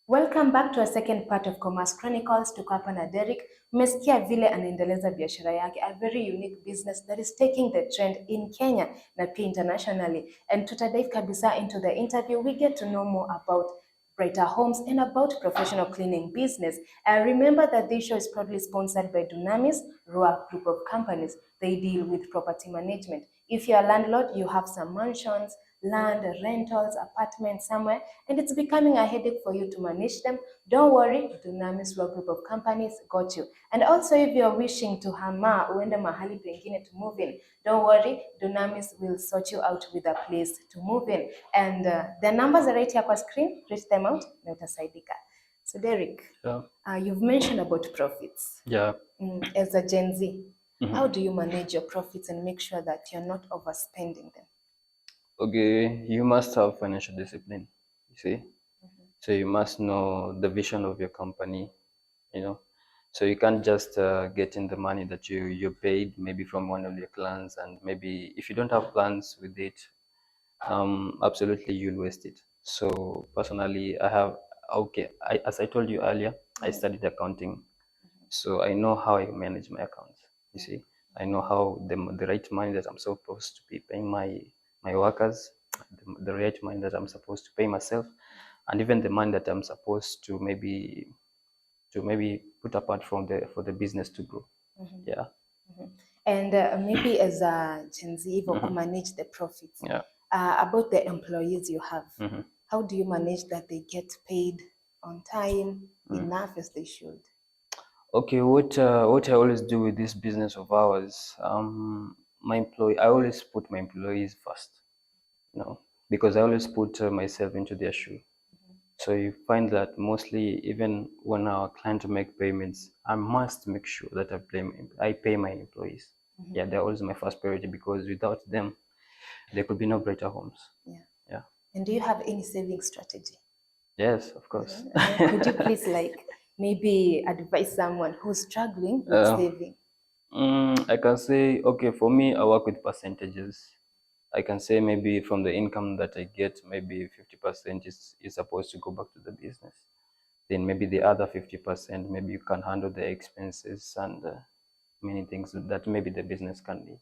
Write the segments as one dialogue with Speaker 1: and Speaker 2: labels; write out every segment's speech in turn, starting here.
Speaker 1: Welcome back to a second part of Commerce Chronicles. Tuko hapa na Derek. Mmesikia vile anaendeleza biashara yake, a very unique business that is taking the trend in Kenya na pia internationally. And tutadive kabisa into the interview. We get to know more about brighter homes and about professional cleaning business. Remember that this show is proudly sponsored by Dunamis, Roa Group of Companies. They deal with property management. If you're a landlord, you have some mansions, land, rentals, apartments somewhere, and it's becoming a headache for you to manage them. Don't worry, Dunamis Law Group of Companies got you. And also, if you're wishing to hama uende mahali pengine to move in, don't worry, Dunamis will sort you out with a place to move in. And the numbers are right here on screen. Reach them out na utasaidika. So Derek, you've mentioned about profits.
Speaker 2: Yeah.
Speaker 1: As a Gen Z, how do you manage your profits and make sure that you're not overspending them?
Speaker 2: Okay, you must have financial discipline, you see. So you must know the vision of your company, you know. So you can't just get in the money that you paid maybe from one of your clients, and maybe if you don't have plans with it, absolutely you'll waste it. So personally, as I told you earlier, I studied accounting, so I know how I manage my accounts. You see, I know how the right money that I'm supposed to be paying my workers, the right money that I'm supposed to pay myself, and even the money that I'm supposed to maybe put apart for the business to grow. Yeah.
Speaker 1: And maybe as a Gen Z, to manage the profits.
Speaker 2: Yeah.
Speaker 1: About the employees you have, how do you manage that they get paid on time, enough as they should?
Speaker 2: Okay, what I always do with this business of ours, I always put my employees first, you know, because I always put myself into their shoe. So you find that mostly, even when our client make payments, I must make sure that I pay my employees. Yeah, they're always my first priority, because without them, there could be no brighter homes.
Speaker 1: Yeah.
Speaker 2: Yeah.
Speaker 1: And do you have any saving strategy?
Speaker 2: Yes, of course.
Speaker 1: Could you please maybe advise someone who's struggling with saving?
Speaker 2: I can say, okay, for me, I work with percentages. I can say maybe from the income that I get, maybe 50% is supposed to go back to the business. Then maybe the other 50%, maybe you can handle the expenses and many things that maybe the business can need.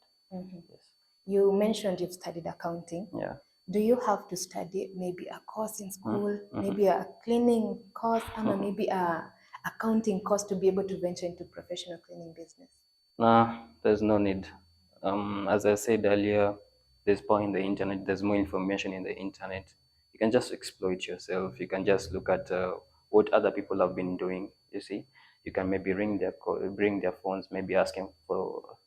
Speaker 2: Yes.
Speaker 1: You mentioned you've studied accounting.
Speaker 2: Yeah.
Speaker 1: Do you have to study maybe a course in school, maybe a cleaning course, or maybe a accounting course to be able to venture into professional cleaning business?
Speaker 2: Nah, there's no need. As I said earlier, there's power in the internet. There's more information in the internet. You can just exploit yourself. You can just look at what other people have been doing. You see, you can maybe bring their phones, maybe asking for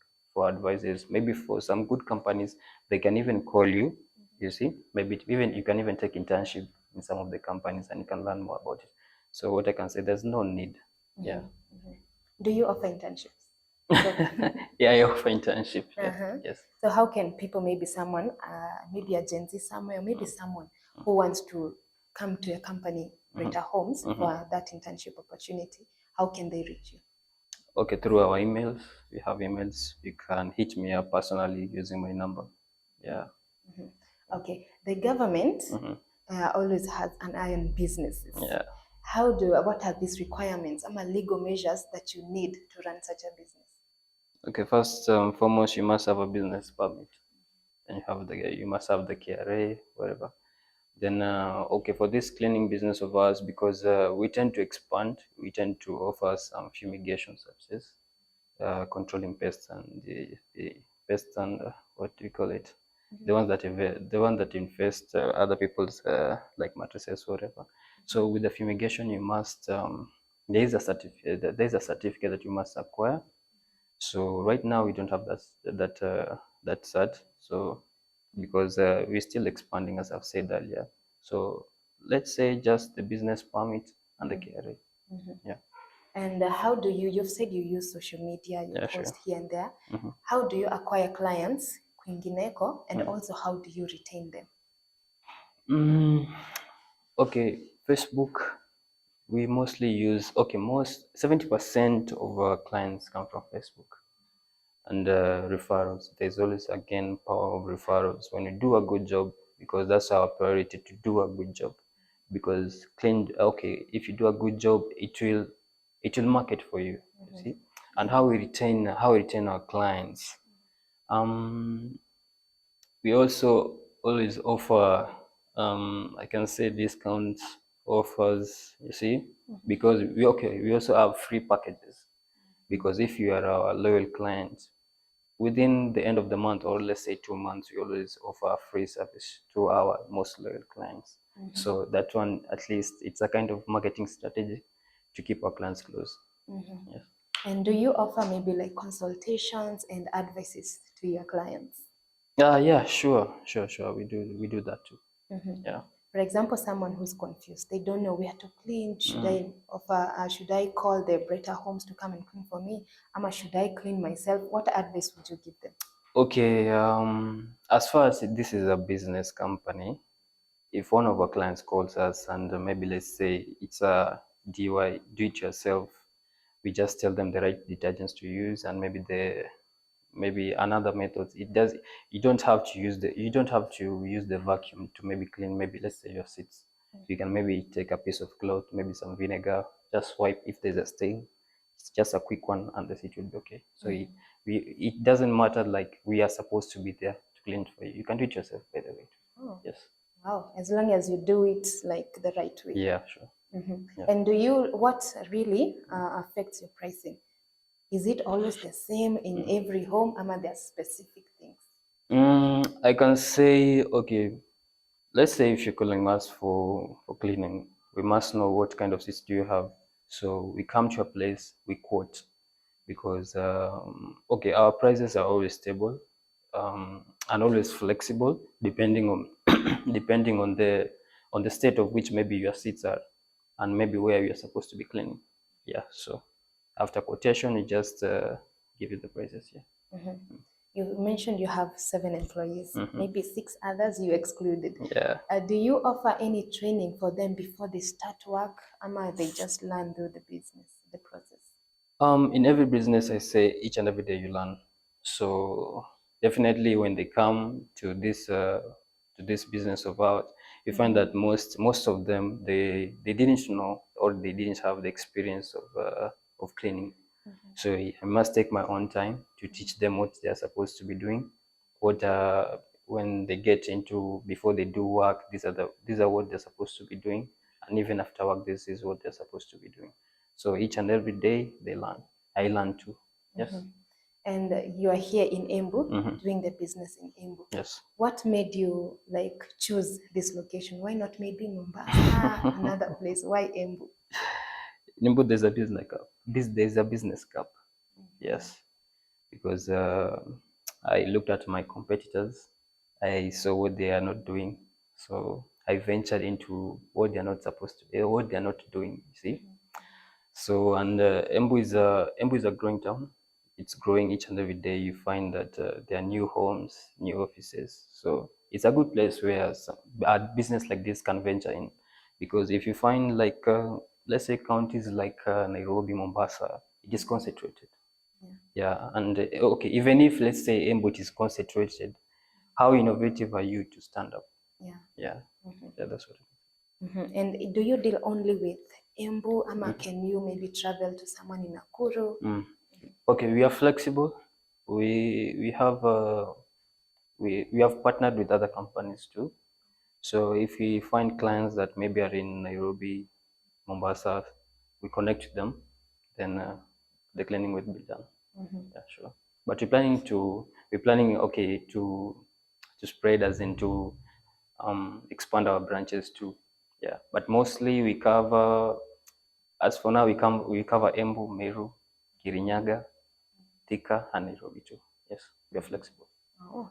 Speaker 2: advices. Maybe for some good companies, they can even call you. You see, maybe even you can even take internship in some of the companies, and you can learn more about it. So what I can say, there's no need. Yeah.
Speaker 1: Do you offer internships?
Speaker 2: Yeah, I offer internship. Yeah. Yes.
Speaker 1: So how can people, maybe someone, maybe a Gen Z somewhere, or maybe someone who wants to come to a company, Brighter Homes, for that internship opportunity, how can they reach you?
Speaker 2: Okay, through our emails. We have emails. You can hit me up personally using my number. Yeah.
Speaker 1: Okay. The government always has an eye on businesses.
Speaker 2: Yeah.
Speaker 1: What are these requirements? Legal measures that you need to run such a business?
Speaker 2: Okay, first foremost, you must have a business permit. And you must have the KRA, whatever. Then, okay, for this cleaning business of ours, because we tend to expand, we tend to offer some fumigation services, controlling pests and the pests and what do you call it? The one that infest other people's like mattresses, whatever. So with the fumigation, you must there is a certificate. There is a certificate that you must acquire. So right now we don't have that cert. So because we're still expanding, as I've said earlier. So let's say just the business permit and the KRA. Yeah.
Speaker 1: And you've said you use social media, you post
Speaker 2: Sure.
Speaker 1: here and there. How do you acquire clients, kwingineko, and also how do you retain them?
Speaker 2: Okay, Facebook, we mostly use, most 70% of our clients come from Facebook. And referrals, there's always again power of referrals when you do a good job, because that's our priority, to do a good job. because clean, okay, if you do a good job, it will market for you. You see, and how we retain our clients. Um, we also always offer, I can say, discounts offers. You see, because we also have free packages, because if you are our loyal client, within the end of the month, or let's say 2 months, we always offer a free service to our most loyal clients. So that one, at least, it's a kind of marketing strategy to keep our clients close. Yes.
Speaker 1: And do you offer maybe like consultations and advices to your clients?
Speaker 2: Yeah, sure. We do that too. Yeah.
Speaker 1: For example, someone who's confused, they don't know where to clean. Should I offer? Should I call the Bretta Homes to come and clean for me? Or should I clean myself? What advice would you give them?
Speaker 2: Okay. As far as this is a business company, if one of our clients calls us and maybe let's say it's a DIY, do it yourself, we just tell them the right detergents to use, and maybe another method. You don't have to use the vacuum to maybe clean, maybe let's say your seats. You can maybe take a piece of cloth, maybe some vinegar, just wipe if there's a stain. It's just a quick one and the seat will be okay. So it doesn't matter, like we are supposed to be there to clean it for you. You can do it yourself, by the way.
Speaker 1: Oh,
Speaker 2: Yes.
Speaker 1: wow. As long as you do it like the right way.
Speaker 2: Yeah, sure. Yeah.
Speaker 1: And what really affects your pricing? Is it always the same in every home, or are there specific things?
Speaker 2: I can say, okay, let's say if you're calling us for cleaning, we must know what kind of seats do you have. So we come to a place, we quote, because okay, our prices are always stable, and always flexible, depending on depending on the state of which maybe your seats are, and maybe where you're supposed to be cleaning. Yeah. So after quotation, we just give you the prices. Yeah.
Speaker 1: You mentioned you have 7 employees, maybe 6 others you excluded.
Speaker 2: Yeah.
Speaker 1: Do you offer any training for them before they start work, or they just learn through the business, the process?
Speaker 2: In every business, I say each and every day you learn. So definitely, when they come to this business of ours, you find that most of them, they didn't know, or they didn't have the experience of cleaning. So I must take my own time to teach them what they are supposed to be doing. What when they get into, before they do work, these are what they're supposed to be doing, and even after work, this is what they're supposed to be doing. So each and every day they learn. I learn too. Yes.
Speaker 1: And you are here in Embu, doing the business in Embu.
Speaker 2: Yes.
Speaker 1: What made you like choose this location? Why not maybe Mombasa, another place? Why Embu?
Speaker 2: Nimbu, there's a business gap. Yes, because I looked at my competitors. I saw what they are not doing, so I ventured into what they are not supposed to, what they are not doing. You see. So, and Embu is a growing town. It's growing each and every day. You find that there are new homes, new offices. So it's a good place where a business like this can venture in, because if you find, like let's say, counties like Nairobi, Mombasa, it is concentrated. Yeah, and okay, even if let's say Embu is concentrated, how innovative are you to stand up?
Speaker 1: Yeah.
Speaker 2: Yeah, yeah, that's what it is.
Speaker 1: And do you deal only with Embu, or can you maybe travel to someone in Nakuru?
Speaker 2: Okay, we are flexible. We have partnered with other companies too. So if we find clients that maybe are in Nairobi, Mombasa, we connect them, then the cleaning will be done. Yeah, sure. But we're planning, okay, to spread, as in to expand our branches too. Yeah, but mostly we cover. As for now, we cover Embu, Meru, Kirinyaga, Thika, and Nairobi too. Yes, we are flexible.
Speaker 1: Oh.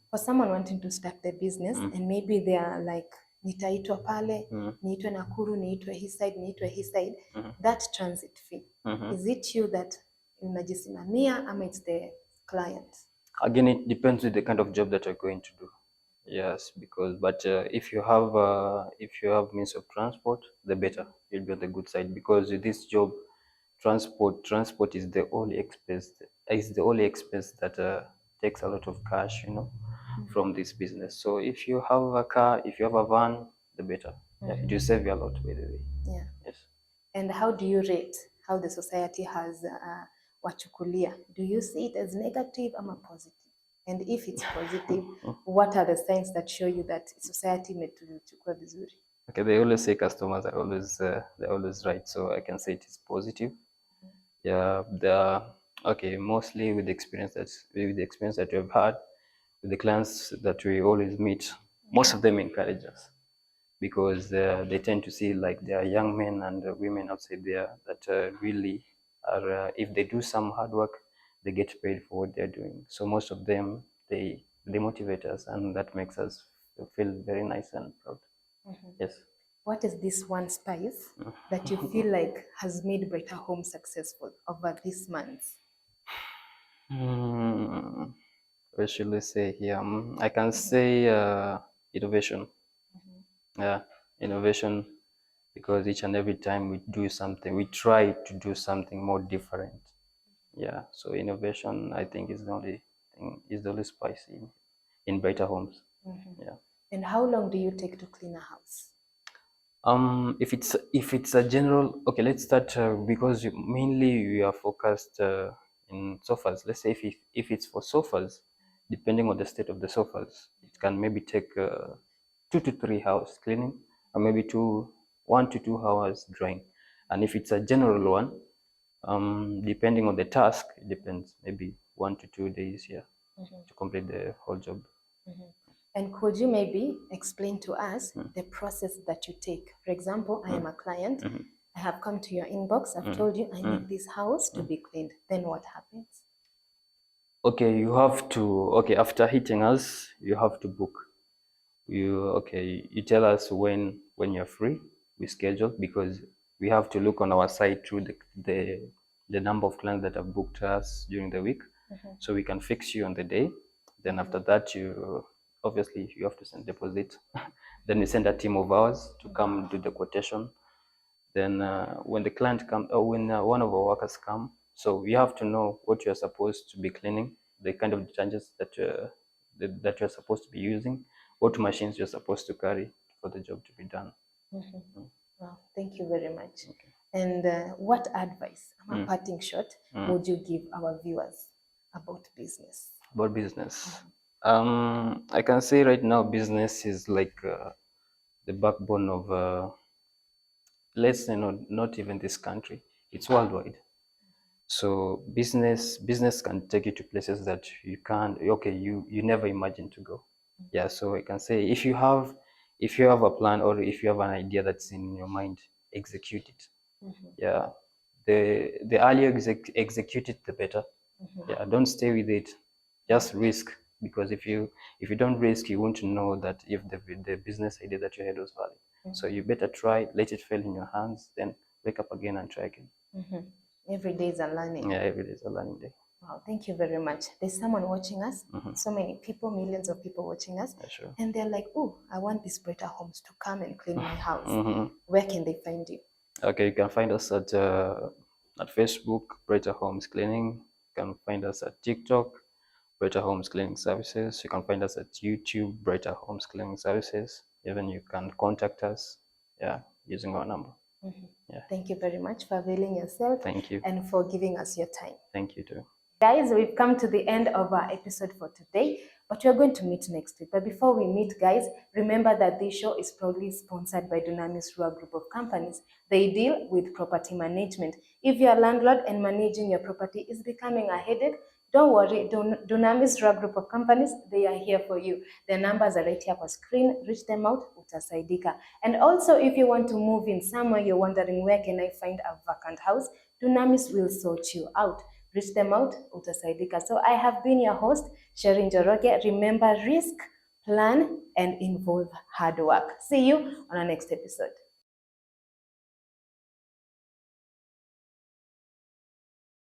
Speaker 1: For someone wanting to start the business and maybe they are like, nitaitwa pale, niitwe Nakuru, niitwe his side, that transit fee, is it you that unajisimamia, ama it's the client?
Speaker 2: Again, it depends with the kind of job that you're going to do. Yes, but if you have means of transport, the better. You'll be on the good side, because with this job, transport is the only expense that takes a lot of cash, from this business. So if you have a car, if you have a van, the better. Yeah, it will save you a lot, by the way.
Speaker 1: Yeah.
Speaker 2: Yes.
Speaker 1: And how do you rate how the society has wachukulia? Do you see it as negative or positive? And if it's positive, what are the signs that show you that society imetuchukua vizuri?
Speaker 2: Okay, they always say customers are always they're always right, so I can say it is positive. Yeah, okay, mostly with the experience that we've had with the clients that we always meet, most of them encourage us because they tend to see like there are young men and women outside there that really are if they do some hard work, they get paid for what they're doing. So most of them they motivate us, and that makes us feel very nice and proud. Yes.
Speaker 1: What is this one spice that you feel like has made Brighter Home successful over these months?
Speaker 2: What should I say here? I can say innovation. Yeah, innovation, because each and every time we do something, we try to do something more different. Yeah, so innovation, I think, is the only thing, is the only spice in Brighter Homes. Yeah.
Speaker 1: And how long do you take to clean a house?
Speaker 2: If it's a general, okay, let's start because mainly we are focused in sofas. Let's say if it's for sofas, depending on the state of the sofas, it can maybe take 2 to 3 hours cleaning, or maybe 1 to 2 hours drying. And if it's a general one, depending on the task, it depends. Maybe 1 to 2 days, yeah, to complete the whole job.
Speaker 1: And could you maybe explain to us the process that you take? For example, I am a client. I have come to your inbox. I've told you I need this house to be cleaned. Then what happens?
Speaker 2: Okay, you have to, okay, after hitting us, you have to book. You tell us when you're free. We schedule because we have to look on our side through the number of clients that have booked us during the week, so we can fix you on the day. Then after that, you obviously you have to send deposit. Then we send a team of ours to come do the quotation. Then when the client comes, or when one of our workers come, so you have to know what you're supposed to be cleaning, the kind of detergents that you're supposed to be using, what machines you're supposed to carry for the job to be done.
Speaker 1: Well, thank you very much. And what advice, a parting shot, would you give our viewers about business?
Speaker 2: About business, I can say right now business is like the backbone of let's say not even this country, it's worldwide. So business can take you to places that you can't, okay, you never imagined to go. Yeah, so I can say if you have a plan, or if you have an idea that's in your mind, execute it. Yeah, the earlier execute it, the better. Yeah, don't stay with it, just risk, because if you don't risk, you won't know that if the business idea that you had was valid. So you better try, let it fail in your hands, then wake up again and try again.
Speaker 1: Every day is a learning.
Speaker 2: Yeah, every day is a learning day.
Speaker 1: Wow, thank you very much. There's someone watching us, so many people, millions of people watching us,
Speaker 2: Yeah, sure.
Speaker 1: and they're like, oh, I want these Brighter Homes to come and clean my house. Where can they find you?
Speaker 2: Okay, you can find us at Facebook, Brighter Homes Cleaning. You can find us at TikTok, Brighter Homes Cleaning Services. You can find us at YouTube, Brighter Homes Cleaning Services. Even you can contact us, yeah, using our number. Yeah.
Speaker 1: Thank you very much for availing yourself.
Speaker 2: Thank you.
Speaker 1: And for giving us your time.
Speaker 2: Thank you too.
Speaker 1: Guys, we've come to the end of our episode for today, but we're going to meet next week. But before we meet, guys, remember that this show is proudly sponsored by Dunamis Rural Group of Companies. They deal with property management. If you're a landlord and managing your property is becoming a headache, don't worry, Dunamis Rural Group of Companies, they are here for you. Their numbers are right here on screen. Reach them out, utasaidika. And also, if you want to move in somewhere, you're wondering where can I find a vacant house, Dunamis will sort you out. Reach them out, utasaidika. So I have been your host, Sherin Joroge. Remember, risk, plan, and involve hard work. See you on our next episode.